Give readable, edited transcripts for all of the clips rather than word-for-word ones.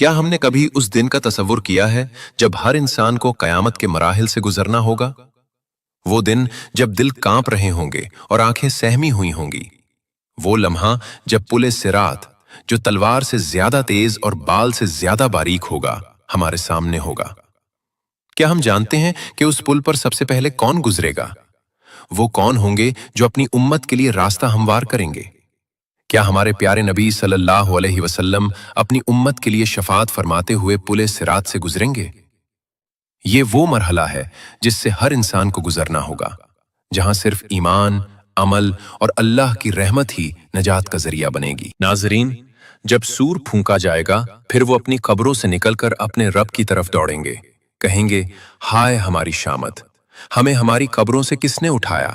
کیا ہم نے کبھی اس دن کا تصور کیا ہے جب ہر انسان کو قیامت کے مراحل سے گزرنا ہوگا؟ وہ دن جب دل کانپ رہے ہوں گے اور آنکھیں سہمی ہوئی ہوں گی۔ وہ لمحہ جب پل صراط، جو تلوار سے زیادہ تیز اور بال سے زیادہ باریک ہوگا، ہمارے سامنے ہوگا۔ کیا ہم جانتے ہیں کہ اس پل پر سب سے پہلے کون گزرے گا؟ وہ کون ہوں گے جو اپنی امت کے لیے راستہ ہموار کریں گے؟ کیا ہمارے پیارے نبی صلی اللہ علیہ وسلم اپنی امت کے لیے شفاعت فرماتے ہوئے پل صراط سے گزریں گے؟ یہ وہ مرحلہ ہے جس سے ہر انسان کو گزرنا ہوگا، جہاں صرف ایمان، عمل اور اللہ کی رحمت ہی نجات کا ذریعہ بنے گی۔ ناظرین، جب سور پھونکا جائے گا، پھر وہ اپنی قبروں سے نکل کر اپنے رب کی طرف دوڑیں گے، کہیں گے، ہائے ہماری شامت، ہمیں ہماری قبروں سے کس نے اٹھایا؟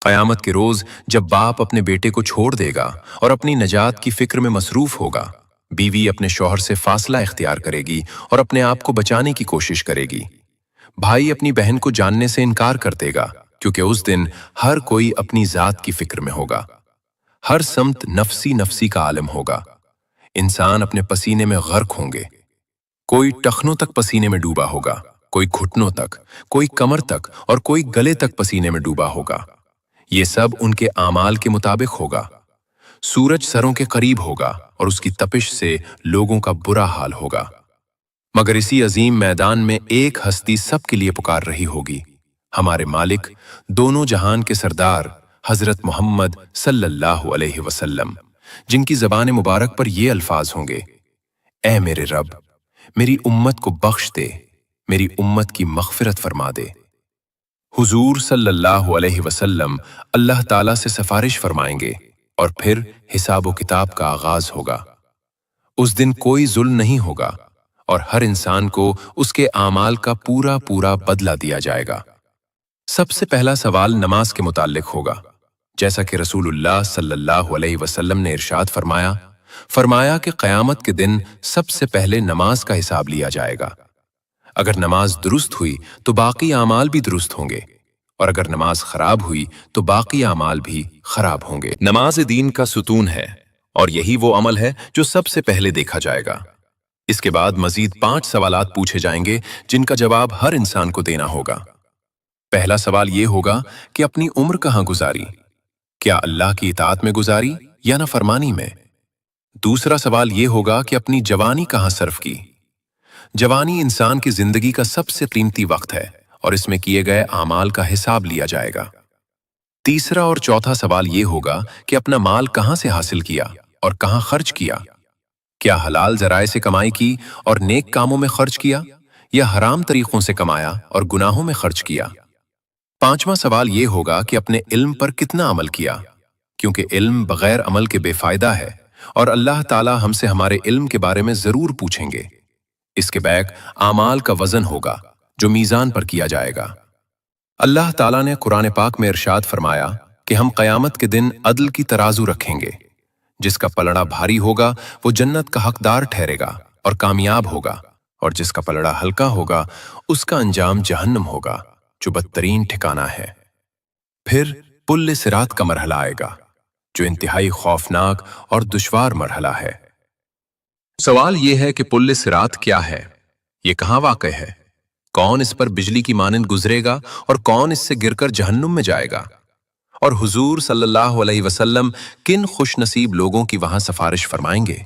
قیامت کے روز جب باپ اپنے بیٹے کو چھوڑ دے گا اور اپنی نجات کی فکر میں مصروف ہوگا، بیوی اپنے شوہر سے فاصلہ اختیار کرے گی اور اپنے آپ کو بچانے کی کوشش کرے گی، بھائی اپنی بہن کو جاننے سے انکار کر دے گا، کیونکہ اس دن ہر کوئی اپنی ذات کی فکر میں ہوگا، ہر سمت نفسی نفسی کا عالم ہوگا، انسان اپنے پسینے میں غرق ہوں گے، کوئی ٹخنوں تک پسینے میں ڈوبا ہوگا، کوئی گھٹنوں تک، کوئی کمر تک اور کوئی گلے تک پسینے میں ڈوبا ہوگا۔ یہ سب ان کے اعمال کے مطابق ہوگا۔ سورج سروں کے قریب ہوگا اور اس کی تپش سے لوگوں کا برا حال ہوگا، مگر اسی عظیم میدان میں ایک ہستی سب کے لیے پکار رہی ہوگی، ہمارے مالک، دونوں جہان کے سردار حضرت محمد صلی اللہ علیہ وسلم، جن کی زبان مبارک پر یہ الفاظ ہوں گے، اے میرے رب، میری امت کو بخش دے، میری امت کی مغفرت فرما دے۔ حضور صلی اللہ علیہ وسلم اللہ تعالیٰ سے سفارش فرمائیں گے اور پھر حساب و کتاب کا آغاز ہوگا۔ اس دن کوئی ظلم نہیں ہوگا اور ہر انسان کو اس کے اعمال کا پورا پورا بدلہ دیا جائے گا۔ سب سے پہلا سوال نماز کے متعلق ہوگا، جیسا کہ رسول اللہ صلی اللہ علیہ وسلم نے ارشاد فرمایا کہ قیامت کے دن سب سے پہلے نماز کا حساب لیا جائے گا۔ اگر نماز درست ہوئی تو باقی اعمال بھی درست ہوں گے، اور اگر نماز خراب ہوئی تو باقی اعمال بھی خراب ہوں گے۔ نماز دین کا ستون ہے اور یہی وہ عمل ہے جو سب سے پہلے دیکھا جائے گا۔ اس کے بعد مزید 5 سوالات پوچھے جائیں گے جن کا جواب ہر انسان کو دینا ہوگا۔ پہلا سوال یہ ہوگا کہ اپنی عمر کہاں گزاری؟ کیا اللہ کی اطاعت میں گزاری یا نافرمانی میں؟ دوسرا سوال یہ ہوگا کہ اپنی جوانی کہاں صرف کی؟ جوانی انسان کی زندگی کا سب سے قیمتی وقت ہے اور اس میں کیے گئے اعمال کا حساب لیا جائے گا۔ تیسرا اور چوتھا سوال یہ ہوگا کہ اپنا مال کہاں سے حاصل کیا اور کہاں خرچ کیا؟ کیا حلال ذرائع سے کمائی کی اور نیک کاموں میں خرچ کیا، یا حرام طریقوں سے کمایا اور گناہوں میں خرچ کیا؟ پانچواں سوال یہ ہوگا کہ اپنے علم پر کتنا عمل کیا، کیونکہ علم بغیر عمل کے بے فائدہ ہے اور اللہ تعالی ہم سے ہمارے علم کے بارے میں ضرور پوچھیں گے۔ اس کے بیک اعمال کا وزن ہوگا جو میزان پر کیا جائے گا۔ اللہ تعالیٰ نے قرآن پاک میں ارشاد فرمایا کہ ہم قیامت کے دن عدل کی ترازو رکھیں گے، جس کا پلڑا بھاری ہوگا وہ جنت کا حقدار ٹھہرے گا اور کامیاب ہوگا، اور جس کا پلڑا ہلکا ہوگا اس کا انجام جہنم ہوگا، جو بدترین ٹھکانہ ہے۔ پھر پل صراط کا مرحلہ آئے گا، جو انتہائی خوفناک اور دشوار مرحلہ ہے۔ سوال یہ ہے کہ پل صراط کیا ہے؟ یہ کہاں واقع ہے؟ کون اس پر بجلی کی مانند گزرے گا اور کون اس سے گر کر جہنم میں جائے گا؟ اور حضور صلی اللہ علیہ وسلم کن خوش نصیب لوگوں کی وہاں سفارش فرمائیں گے؟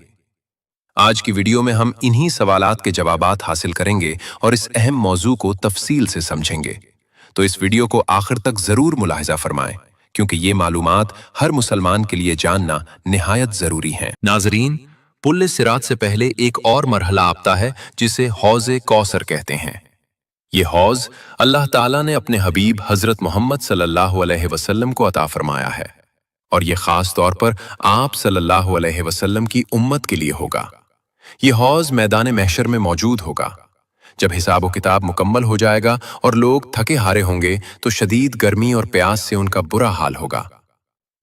آج کی ویڈیو میں ہم انہی سوالات کے جوابات حاصل کریں گے اور اس اہم موضوع کو تفصیل سے سمجھیں گے۔ تو اس ویڈیو کو آخر تک ضرور ملاحظہ فرمائیں، کیونکہ یہ معلومات ہر مسلمان کے لیے جاننا نہایت ضروری ہیں۔ ناظرین، پل صراط سے پہلے ایک اور مرحلہ آتا ہے جسے حوض کوثر کہتے ہیں۔ یہ حوض اللہ تعالیٰ نے اپنے حبیب حضرت محمد صلی اللہ علیہ وسلم کو عطا فرمایا ہے، اور یہ خاص طور پر آپ صلی اللہ علیہ وسلم کی امت کے لیے ہوگا۔ یہ حوض میدان محشر میں موجود ہوگا۔ جب حساب و کتاب مکمل ہو جائے گا اور لوگ تھکے ہارے ہوں گے تو شدید گرمی اور پیاس سے ان کا برا حال ہوگا۔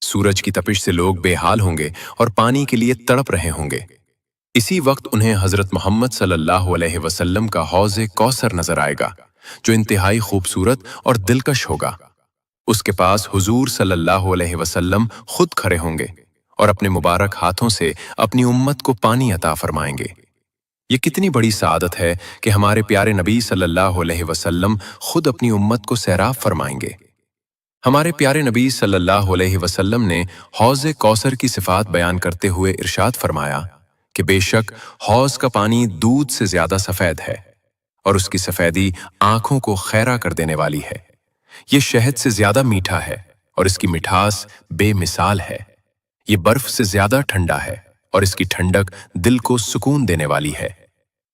سورج کی تپش سے لوگ بے حال ہوں گے اور پانی کے لیے تڑپ رہے ہوں گے۔ اسی وقت انہیں حضرت محمد صلی اللہ علیہ وسلم کا حوض کوثر نظر آئے گا، جو انتہائی خوبصورت اور دلکش ہوگا۔ اس کے پاس حضور صلی اللہ علیہ وسلم خود کھڑے ہوں گے اور اپنے مبارک ہاتھوں سے اپنی امت کو پانی عطا فرمائیں گے۔ یہ کتنی بڑی سعادت ہے کہ ہمارے پیارے نبی صلی اللہ علیہ وسلم خود اپنی امت کو سیراب فرمائیں گے۔ ہمارے پیارے نبی صلی اللہ علیہ وسلم نے حوض کوثر کی صفات بیان کرتے ہوئے ارشاد فرمایا کہ بے شک حوض کا پانی دودھ سے زیادہ سفید ہے اور اس کی سفیدی آنکھوں کو خیرہ کر دینے والی ہے۔ یہ شہد سے زیادہ میٹھا ہے اور اس کی مٹھاس بے مثال ہے۔ یہ برف سے زیادہ ٹھنڈا ہے اور اس کی ٹھنڈک دل کو سکون دینے والی ہے۔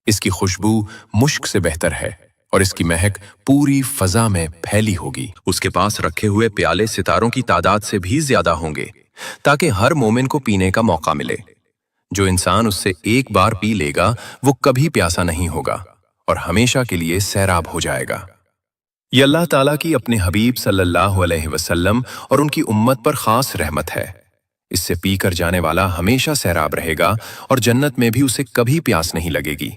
اس کی خوشبو مشک سے بہتر ہے اور اس کی مہک پوری فضا میں پھیلی ہوگی۔ اس کے پاس رکھے ہوئے پیالے ستاروں کی تعداد سے بھی زیادہ ہوں گے تاکہ ہر مومن کو پینے کا موقع ملے۔ جو انسان اس سے ایک بار پی لے گا وہ کبھی پیاسا نہیں ہوگا اور ہمیشہ کے لیے سیراب ہو جائے گا۔ یہ اللہ تعالیٰ کی اپنے حبیب صلی اللہ علیہ وسلم اور ان کی امت پر خاص رحمت ہے۔ اس سے پی کر جانے والا ہمیشہ سیراب رہے گا اور جنت میں بھی اسے کبھی پیاس نہیں لگے گی۔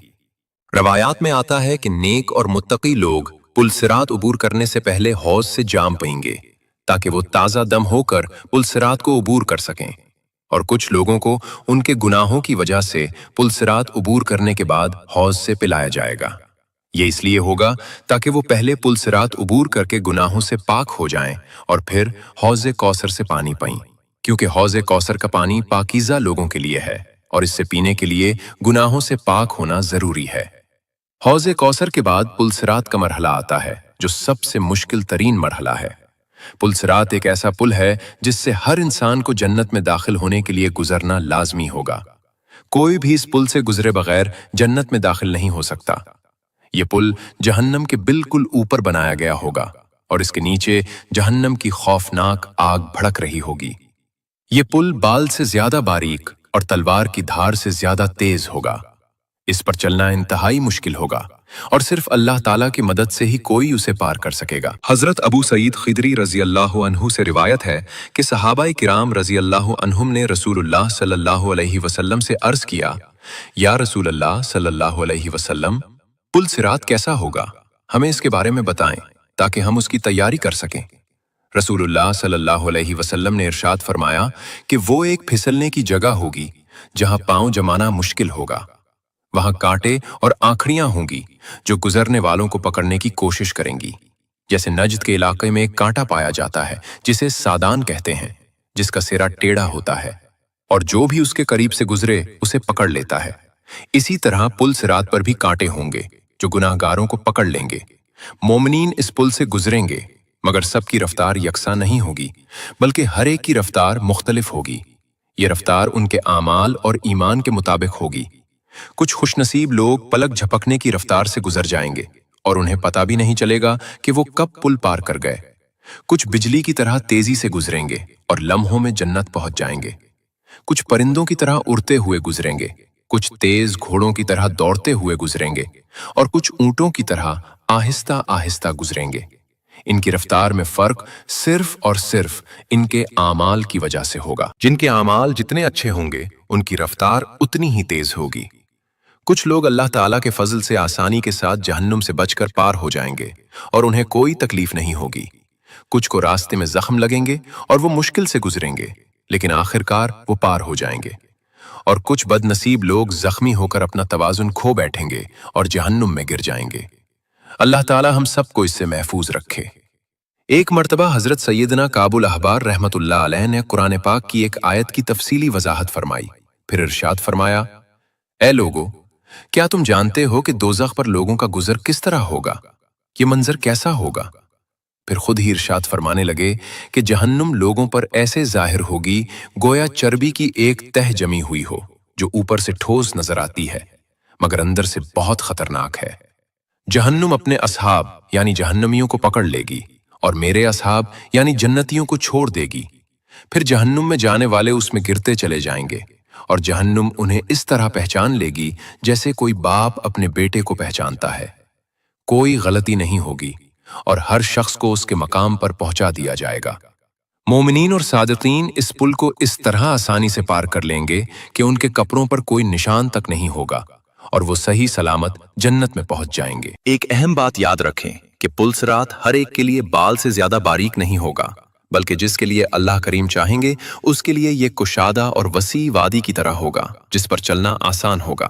روایات میں آتا ہے کہ نیک اور متقی لوگ پل صراط عبور کرنے سے پہلے حوض سے جام پئیں گے تاکہ وہ تازہ دم ہو کر پل صراط کو عبور کر سکیں، اور کچھ لوگوں کو ان کے گناہوں کی وجہ سے پل صراط عبور کرنے کے بعد حوض سے پلایا جائے گا۔ یہ اس لیے ہوگا تاکہ وہ پہلے پل صراط عبور کر کے گناہوں سے پاک ہو جائیں اور پھر حوض کوثر سے پانی پئیں، کیونکہ حوض کوثر کا پانی پاکیزہ لوگوں کے لیے ہے اور اس سے پینے کے لیے گناہوں سے پاک ہونا ضروری ہے۔ حوض کوثر کے بعد پل صراط کا مرحلہ آتا ہے جو سب سے مشکل ترین مرحلہ ہے۔ پل صراط ایک ایسا پل ہے جس سے ہر انسان کو جنت میں داخل ہونے کے لیے گزرنا لازمی ہوگا۔ کوئی بھی اس پل سے گزرے بغیر جنت میں داخل نہیں ہو سکتا۔ یہ پل جہنم کے بالکل اوپر بنایا گیا ہوگا اور اس کے نیچے جہنم کی خوفناک آگ بھڑک رہی ہوگی۔ یہ پل بال سے زیادہ باریک اور تلوار کی دھار سے زیادہ تیز ہوگا۔ اس پر چلنا انتہائی مشکل ہوگا اور صرف اللہ تعالیٰ کی مدد سے ہی کوئی اسے پار کر سکے گا۔ حضرت ابو سعید خدری رضی اللہ عنہ سے روایت ہے کہ صحابہ کرام رضی اللہ عنہم نے رسول اللہ صلی اللہ علیہ وسلم سے عرض کیا، یا رسول اللہ صلی اللہ علیہ وسلم، پل صراط کیسا ہوگا؟ ہمیں اس کے بارے میں بتائیں تاکہ ہم اس کی تیاری کر سکیں۔ رسول اللہ صلی اللہ علیہ وسلم نے ارشاد فرمایا کہ وہ ایک پھسلنے کی جگہ ہوگی جہاں پاؤں جمانا مشکل ہوگا۔ وہاں کانٹے اور آنکھڑیاں ہوں گی جو گزرنے والوں کو پکڑنے کی کوشش کریں گی۔ جیسے نجد کے علاقے میں ایک کانٹا پایا جاتا ہے جسے سادان کہتے ہیں، جس کا سرا ٹیڑھا ہوتا ہے اور جو بھی اس کے قریب سے گزرے اسے پکڑ لیتا ہے۔ اسی طرح پل صراط پر بھی کانٹے ہوں گے جو گناہ گاروں کو پکڑ لیں گے۔ مومنین اس پل سے گزریں گے مگر سب کی رفتار یکساں نہیں ہوگی بلکہ ہر ایک کی رفتار مختلف ہوگی۔ یہ رفتار ان کے اعمال اور ایمان کے مطابق ہوگی۔ کچھ خوش نصیب لوگ پلک جھپکنے کی رفتار سے گزر جائیں گے اور انہیں پتہ بھی نہیں چلے گا کہ وہ کب پل پار کر گئے۔ کچھ بجلی کی طرح تیزی سے گزریں گے اور لمحوں میں جنت پہنچ جائیں گے۔ کچھ پرندوں کی طرح اڑتے ہوئے گزریں گے، کچھ تیز گھوڑوں کی طرح دوڑتے ہوئے گزریں گے اور کچھ اونٹوں کی طرح آہستہ آہستہ گزریں گے۔ ان کی رفتار میں فرق صرف اور صرف ان کے اعمال کی وجہ سے ہوگا۔ جن کے اعمال جتنے اچھے ہوں گے ان کی رفتار اتنی ہی تیز ہوگی۔ کچھ لوگ اللہ تعالیٰ کے فضل سے آسانی کے ساتھ جہنم سے بچ کر پار ہو جائیں گے اور انہیں کوئی تکلیف نہیں ہوگی۔ کچھ کو راستے میں زخم لگیں گے اور وہ مشکل سے گزریں گے لیکن آخرکار وہ پار ہو جائیں گے، اور کچھ بد نصیب لوگ زخمی ہو کر اپنا توازن کھو بیٹھیں گے اور جہنم میں گر جائیں گے۔ اللہ تعالیٰ ہم سب کو اس سے محفوظ رکھے۔ ایک مرتبہ حضرت سیدنا کعب الاحبار رحمۃ اللہ علیہ نے قرآن پاک کی ایک آیت کی تفصیلی وضاحت فرمائی، پھر ارشاد فرمایا، اے لوگو، کیا تم جانتے ہو کہ دوزخ پر لوگوں کا گزر کس طرح ہوگا؟ یہ منظر کیسا ہوگا؟ پھر خود ہی ارشاد فرمانے لگے کہ جہنم لوگوں پر ایسے ظاہر ہوگی گویا چربی کی ایک تہ جمی ہوئی ہو جو اوپر سے ٹھوس نظر آتی ہے مگر اندر سے بہت خطرناک ہے۔ جہنم اپنے اصحاب یعنی جہنمیوں کو پکڑ لے گی اور میرے اصحاب یعنی جنتیوں کو چھوڑ دے گی۔ پھر جہنم میں جانے والے اس میں گرتے چلے جائیں گے اور جہنم انہیں اس طرح پہچان لے گی جیسے کوئی باپ اپنے بیٹے کو پہچانتا ہے۔ کوئی غلطی نہیں ہوگی اور ہر شخص کو اس کے مقام پر پہنچا دیا جائے گا۔ مومنین اور صادقین اس پل کو اس طرح آسانی سے پار کر لیں گے کہ ان کے کپڑوں پر کوئی نشان تک نہیں ہوگا اور وہ صحیح سلامت جنت میں پہنچ جائیں گے۔ ایک اہم بات یاد رکھیں کہ پل صراط ہر ایک کے لیے بال سے زیادہ باریک نہیں ہوگا، بلکہ جس کے لیے اللہ کریم چاہیں گے اس کے لیے یہ کشادہ اور وسیع وادی کی طرح ہوگا جس پر چلنا آسان ہوگا۔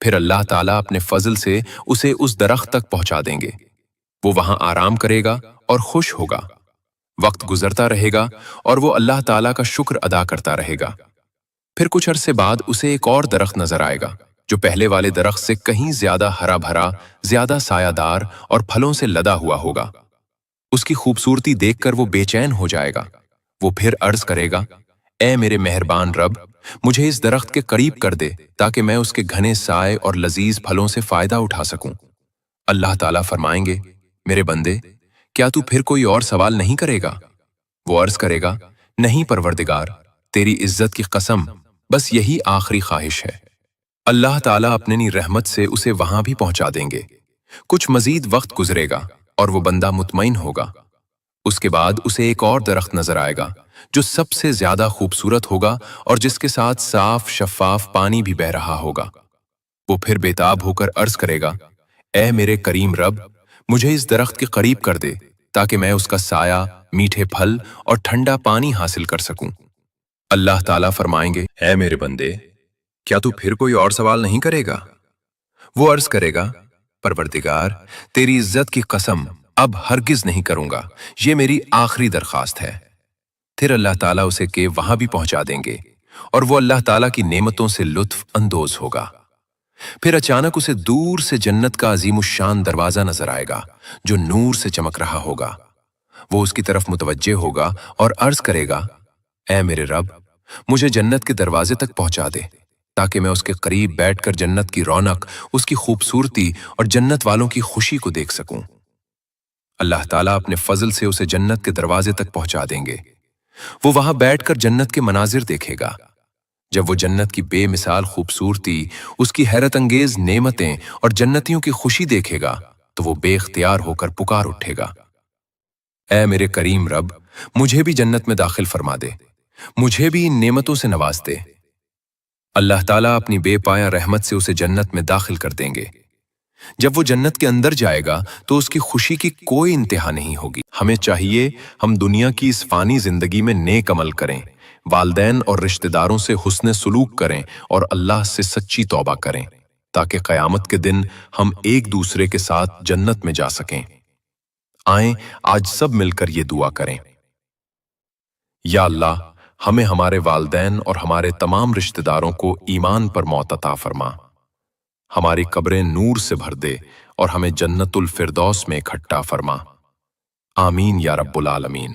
پھر اللہ تعالیٰ اپنے فضل سے اسے اس درخت تک پہنچا دیں گے۔ وہ وہاں آرام کرے گا اور خوش ہوگا۔ وقت گزرتا رہے گا اور وہ اللہ تعالیٰ کا شکر ادا کرتا رہے گا۔ پھر کچھ عرصے بعد اسے ایک اور درخت نظر آئے گا جو پہلے والے درخت سے کہیں زیادہ ہرا بھرا، زیادہ سایہ دار اور پھلوں سے لدا ہوا ہوگا۔ اس کی خوبصورتی دیکھ کر وہ بے چین ہو جائے گا۔ وہ پھر عرض کرے گا، اے میرے مہربان رب، مجھے اس درخت کے قریب کر دے تاکہ میں اس کے گھنے سائے اور لذیذ پھلوں سے فائدہ اٹھا سکوں۔ اللہ تعالیٰ فرمائیں گے، میرے بندے، کیا تو پھر کوئی اور سوال نہیں کرے گا؟ وہ عرض کرے گا، نہیں پروردگار، تیری عزت کی قسم، بس یہی آخری خواہش ہے۔ اللہ تعالیٰ اپنی رحمت سے اسے وہاں بھی پہنچا دیں گے۔ کچھ مزید وقت گزرے گا اور وہ بندہ مطمئن ہوگا۔ اس کے بعد اسے ایک اور درخت نظر آئے گا جو سب سے زیادہ خوبصورت ہوگا اور جس کے ساتھ صاف شفاف پانی بھی بہہ رہا ہوگا۔ وہ پھر بےتاب ہو کر عرض کرے گا، اے میرے کریم رب، مجھے اس درخت کے قریب کر دے تاکہ میں اس کا سایہ، میٹھے پھل اور ٹھنڈا پانی حاصل کر سکوں۔ اللہ تعالیٰ فرمائیں گے، اے میرے بندے، کیا تو پھر کوئی اور سوال نہیں کرے گا؟ وہ عرض کرے گا، پروردگار، تیری عزت کی قسم، اب ہرگز نہیں کروں گا، یہ میری آخری درخواست ہے۔ پھر اللہ تعالیٰ اسے کہ وہاں بھی پہنچا دیں گے اور وہ اللہ تعالیٰ کی نعمتوں سے لطف اندوز ہوگا۔ پھر اچانک اسے دور سے جنت کا عظیم الشان دروازہ نظر آئے گا جو نور سے چمک رہا ہوگا۔ وہ اس کی طرف متوجہ ہوگا اور عرض کرے گا، اے میرے رب، مجھے جنت کے دروازے تک پہنچا دے تاکہ میں اس کے قریب بیٹھ کر جنت کی رونق، اس کی خوبصورتی اور جنت والوں کی خوشی کو دیکھ سکوں۔ اللہ تعالیٰ اپنے فضل سے اسے جنت کے دروازے تک پہنچا دیں گے۔ وہ وہاں بیٹھ کر جنت کے مناظر دیکھے گا۔ جب وہ جنت کی بے مثال خوبصورتی، اس کی حیرت انگیز نعمتیں اور جنتیوں کی خوشی دیکھے گا تو وہ بے اختیار ہو کر پکار اٹھے گا، اے میرے کریم رب، مجھے بھی جنت میں داخل فرما دے، مجھے بھی ان نعمتوں سے نواز دے۔ اللہ تعالیٰ اپنی بے پایہ رحمت سے اسے جنت میں داخل کر دیں گے۔ جب وہ جنت کے اندر جائے گا تو اس کی خوشی کی کوئی انتہا نہیں ہوگی۔ ہمیں چاہیے ہم دنیا کی اس فانی زندگی میں نیک عمل کریں، والدین اور رشتہ داروں سے حسن سلوک کریں اور اللہ سے سچی توبہ کریں تاکہ قیامت کے دن ہم ایک دوسرے کے ساتھ جنت میں جا سکیں۔ آئیں آج سب مل کر یہ دعا کریں، یا اللہ، ہمیں ہمارے والدین اور ہمارے تمام رشتہ داروں کو ایمان پر موت عطا فرما، ہماری قبریں نور سے بھر دے اور ہمیں جنت الفردوس میں اکٹھا فرما۔ آمین یا رب العالمین۔